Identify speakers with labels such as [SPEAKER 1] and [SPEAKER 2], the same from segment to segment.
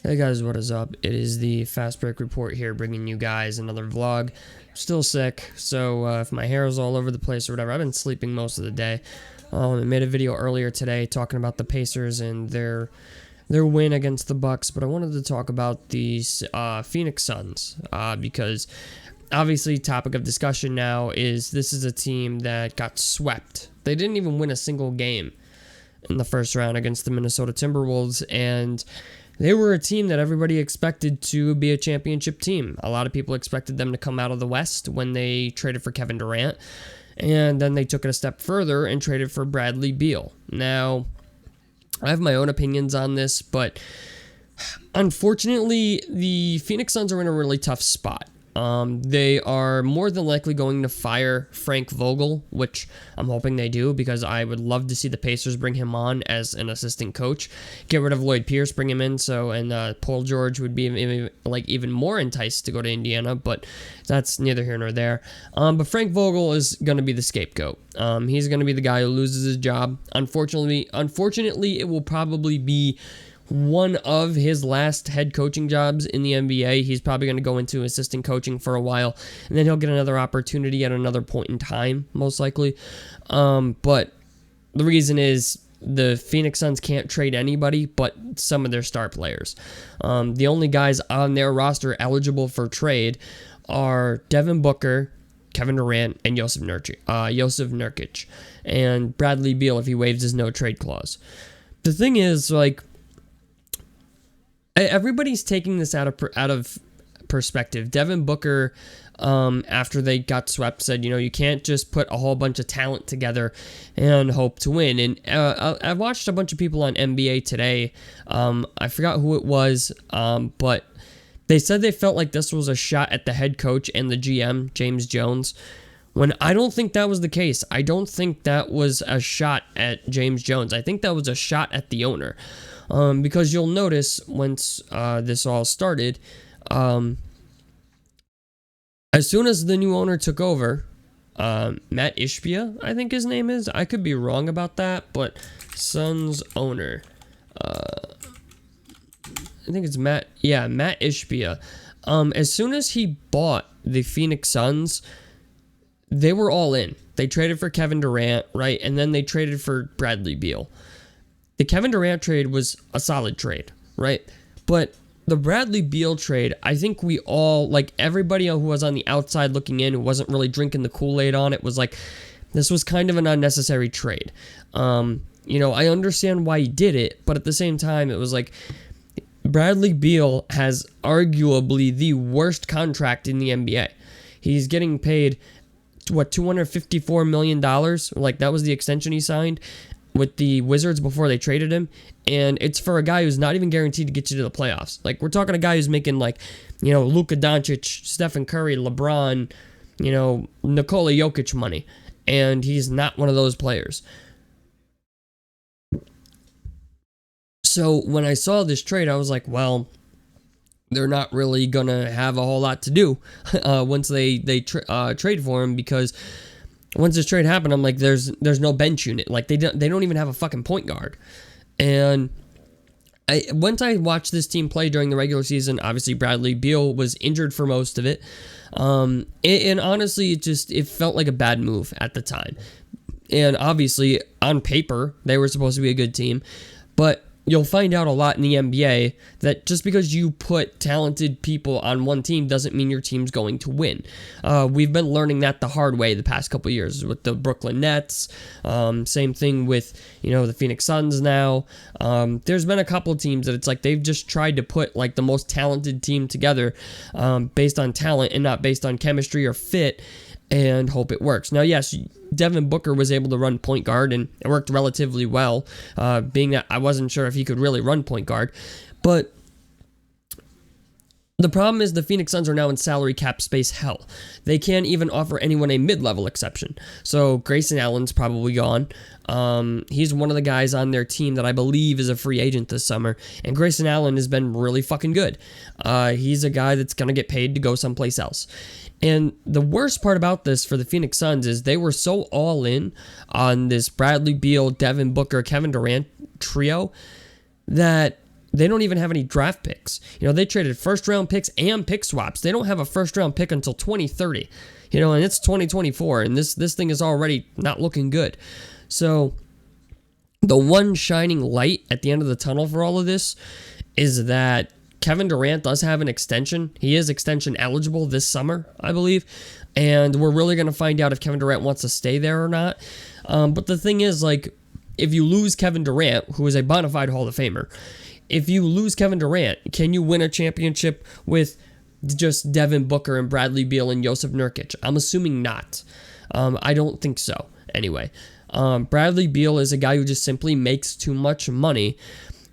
[SPEAKER 1] Hey guys, what is up? It is the Fast Break Report here, bringing you guys another vlog. Still sick, so if my hair is all over the place or whatever, I've been sleeping most of the day. I made a video earlier today talking about the Pacers and their win against the Bucks, but I wanted to talk about the Phoenix Suns because obviously topic of discussion now is this is a team that got swept. They didn't even win a single game in the first round against the Minnesota Timberwolves, and they were a team that everybody expected to be a championship team. A lot of people expected them to come out of the West when they traded for Kevin Durant, and then they took it a step further and traded for Bradley Beal. Now, I have my own opinions on this, but unfortunately, the Phoenix Suns are in a really tough spot. They are more than likely going to fire Frank Vogel, which I'm hoping they do because I would love to see the Pacers bring him on as an assistant coach. Get rid of Lloyd Pierce, bring him in, and Paul George would be even more enticed to go to Indiana, but that's neither here nor there. But Frank Vogel is going to be the scapegoat. He's going to be the guy who loses his job. Unfortunately, it will probably be one of his last head coaching jobs in the NBA. He's probably going to go into assistant coaching for a while, and then he'll get another opportunity at another point in time, most likely. But the reason is the Phoenix Suns can't trade anybody but some of their star players. The only guys on their roster eligible for trade are Devin Booker, Kevin Durant, and Yusuf Nurkic, and Bradley Beal if he waives his no-trade clause. The thing is, everybody's taking this out of perspective. Devin Booker, after they got swept, said, you can't just put a whole bunch of talent together and hope to win. And I watched a bunch of people on NBA today. I forgot who it was, but they said they felt like this was a shot at the head coach and the GM, James Jones, when I don't think that was the case. I don't think that was a shot at James Jones. I think that was a shot at the owner. Because you'll notice once this all started, as soon as the new owner took over, Matt Ishbia, I think his name is. I could be wrong about that, but Suns owner. I think it's Matt. Yeah, Matt Ishbia. As soon as he bought the Phoenix Suns, they were all in. They traded for Kevin Durant, right? And then they traded for Bradley Beal. The Kevin Durant trade was a solid trade, right? But the Bradley Beal trade, I think we all, everybody who was on the outside looking in, who wasn't really drinking the Kool-Aid on it, was like, this was kind of an unnecessary trade. I understand why he did it, but at the same time, it was like, Bradley Beal has arguably the worst contract in the NBA. He's getting paid, $254 million? That was the extension he signed with the Wizards before they traded him, and it's for a guy who's not even guaranteed to get you to the playoffs. We're talking a guy who's making Luka Doncic, Stephen Curry, LeBron, Nikola Jokic money, and he's not one of those players. So when I saw this trade, I was like, well, they're not really gonna have a whole lot to do once they trade for him, because once this trade happened, I'm like, there's no bench unit. They don't even have a fucking point guard. And once I watched this team play during the regular season, obviously Bradley Beal was injured for most of it. And honestly, it felt like a bad move at the time. And obviously, on paper, they were supposed to be a good team. But you'll find out a lot in the NBA that just because you put talented people on one team doesn't mean your team's going to win. We've been learning that the hard way the past couple of years with the Brooklyn Nets. Same thing with, the Phoenix Suns now. There's been a couple of teams that it's like they've just tried to put the most talented team together based on talent and not based on chemistry or fit, and hope it works. Now, yes, Devin Booker was able to run point guard, and it worked relatively well, being that I wasn't sure if he could really run point guard. But the problem is the Phoenix Suns are now in salary cap space hell. They can't even offer anyone a mid-level exception. So Grayson Allen's probably gone. He's one of the guys on their team that I believe is a free agent this summer, and Grayson Allen has been really fucking good. He's a guy that's going to get paid to go someplace else. And the worst part about this for the Phoenix Suns is they were so all in on this Bradley Beal, Devin Booker, Kevin Durant trio that they don't even have any draft picks. They traded first round picks and pick swaps. They don't have a first round pick until 2030. And it's 2024, and this thing is already not looking good. So the one shining light at the end of the tunnel for all of this is that Kevin Durant does have an extension. He is extension eligible this summer, I believe, and we're really going to find out if Kevin Durant wants to stay there or not. But the thing is, like, if you lose Kevin Durant, who is a bona fide Hall of Famer, if you lose Kevin Durant, can you win a championship with just Devin Booker and Bradley Beal and Jusuf Nurkic? I'm assuming not. I don't think so, anyway. Bradley Beal is a guy who just simply makes too much money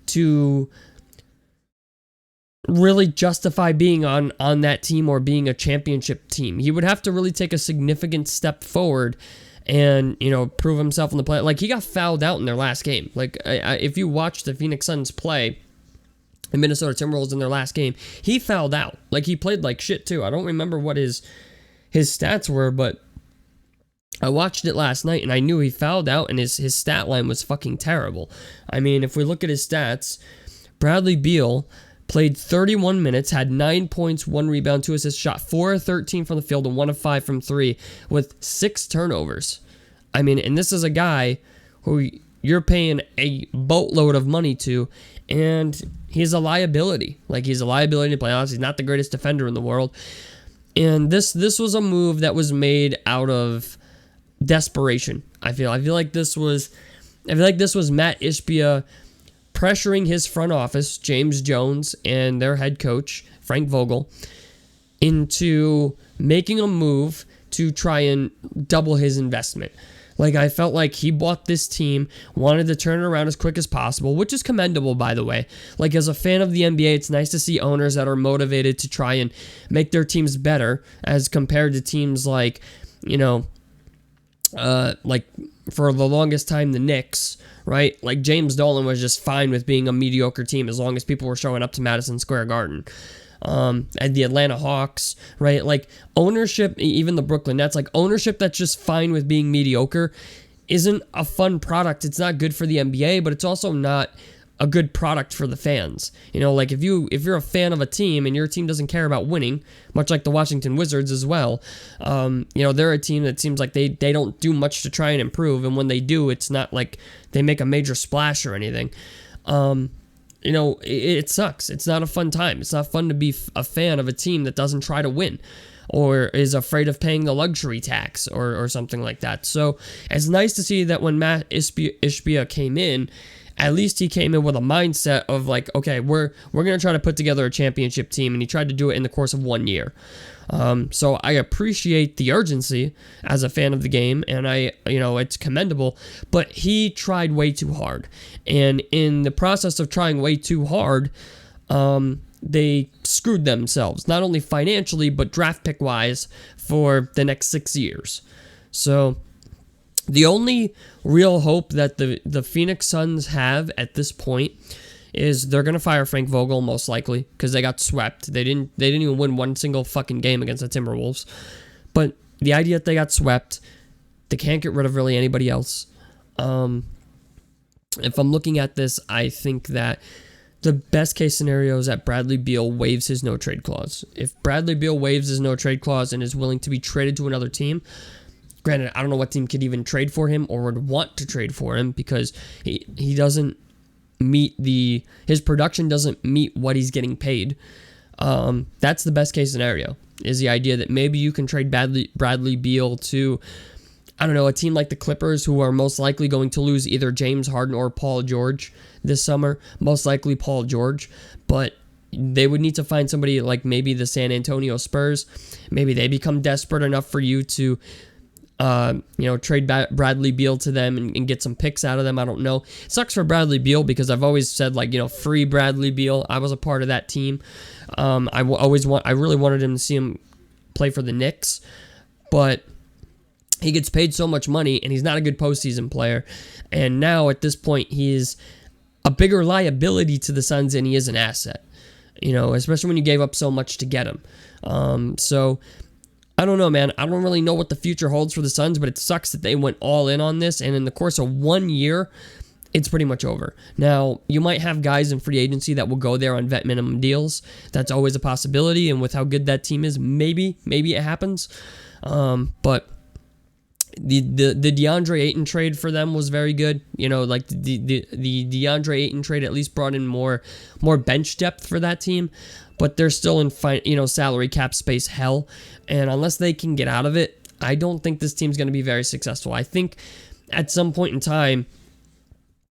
[SPEAKER 1] to really justify being on that team or being a championship team. He would have to really take a significant step forward and, prove himself in the play. Like, he got fouled out in their last game. Like, if you watch the Phoenix Suns play the Minnesota Timberwolves in their last game, he fouled out. Like, he played like shit, too. I don't remember what his stats were, but I watched it last night, and I knew he fouled out, and his stat line was fucking terrible. I mean, if we look at his stats, Bradley Beal played 31 minutes, had 9 points, 1 rebound, 2 assists, shot 4 of 13 from the field, and 1 of 5 from 3, with 6 turnovers. I mean, and this is a guy who you're paying a boatload of money to, and he's a liability. Like, he's a liability in the playoffs. He's not the greatest defender in the world. And this was a move that was made out of desperation. I feel like this was Matt Ishbia pressuring his front office, James Jones, and their head coach, Frank Vogel, into making a move to try and double his investment. Like, I felt like he bought this team, wanted to turn it around as quick as possible, which is commendable, by the way. Like, as a fan of the NBA, it's nice to see owners that are motivated to try and make their teams better as compared to teams like, like for the longest time, the Knicks, right? Like, James Dolan was just fine with being a mediocre team as long as people were showing up to Madison Square Garden. And the Atlanta Hawks, right? Like, ownership, even the Brooklyn Nets, like, ownership that's just fine with being mediocre isn't a fun product. It's not good for the NBA, but it's also not a good product for the fans. Like, if you're a fan of a team and your team doesn't care about winning, much like the Washington Wizards as well, they're a team that seems like they don't do much to try and improve, and when they do, it's not like they make a major splash or anything. It sucks. It's not a fun time. It's not fun to be a fan of a team that doesn't try to win or is afraid of paying the luxury tax or something like that. So it's nice to see that when Matt Ishbia came in, at least he came in with a mindset of like, okay, we're going to try to put together a championship team, and he tried to do it in the course of 1 year. So I appreciate the urgency as a fan of the game, and it's commendable, but he tried way too hard. And in the process of trying way too hard, they screwed themselves, not only financially, but draft pick wise for the next 6 years. So the only real hope that the Phoenix Suns have at this point is they're going to fire Frank Vogel, most likely, because they got swept. They didn't even win one single fucking game against the Timberwolves. But the idea that they got swept, they can't get rid of really anybody else. If I'm looking at this, I think that the best case scenario is that Bradley Beal waives his no-trade clause. If Bradley Beal waives his no-trade clause and is willing to be traded to another team, granted, I don't know what team could even trade for him or would want to trade for him because he doesn't meet his production doesn't meet what he's getting paid. That's the best case scenario, is the idea that maybe you can trade Bradley Beal to, I don't know, a team like the Clippers, who are most likely going to lose either James Harden or Paul George this summer. Most likely Paul George, but they would need to find somebody like maybe the San Antonio Spurs. Maybe they become desperate enough for you to trade Bradley Beal to them and get some picks out of them. I don't know. It sucks for Bradley Beal because I've always said, free Bradley Beal. I was a part of that team. I really wanted him to see him play for the Knicks, but he gets paid so much money and he's not a good postseason player. And now at this point, he's a bigger liability to the Suns than he is an asset, especially when you gave up so much to get him. So I don't know, man. I don't really know what the future holds for the Suns, but it sucks that they went all in on this. And in the course of 1 year, it's pretty much over. Now, you might have guys in free agency that will go there on vet minimum deals. That's always a possibility, and with how good that team is, maybe it happens. But the DeAndre Ayton trade for them was very good. You know, like the DeAndre Ayton trade at least brought in more bench depth for that team, but they're still in salary cap space hell, and unless they can get out of it, I don't think this team's going to be very successful. I think at some point in time,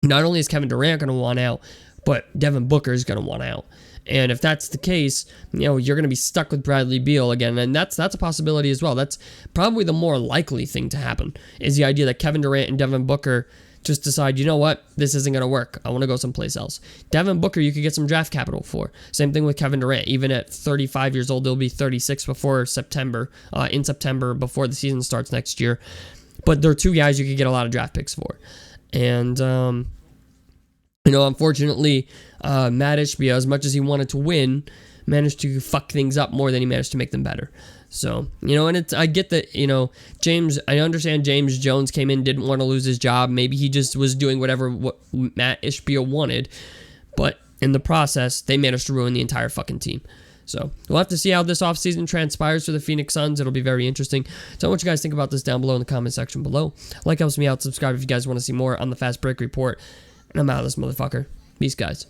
[SPEAKER 1] not only is Kevin Durant going to want out, but Devin Booker is going to want out. And if that's the case, you're going to be stuck with Bradley Beal again, and that's a possibility as well. That's probably the more likely thing to happen, is the idea that Kevin Durant and Devin Booker just decide, you know what, this isn't going to work. I want to go someplace else. Devin Booker, you could get some draft capital for. Same thing with Kevin Durant. Even at 35 years old, he'll be 36 before September, in September, before the season starts next year. But they're two guys you could get a lot of draft picks for. And, unfortunately, Matt Ishbia, as much as he wanted to win, managed to fuck things up more than he managed to make them better. So, and I get that, I understand James Jones came in, didn't want to lose his job. Maybe he just was doing what Matt Ishbia wanted. But in the process, they managed to ruin the entire fucking team. So, we'll have to see how this offseason transpires for the Phoenix Suns. It'll be very interesting. So, what you guys think about this down below in the comment section below. Like helps me out. Subscribe if you guys want to see more on the Fast Break Report. And I'm out of this motherfucker. Peace, guys.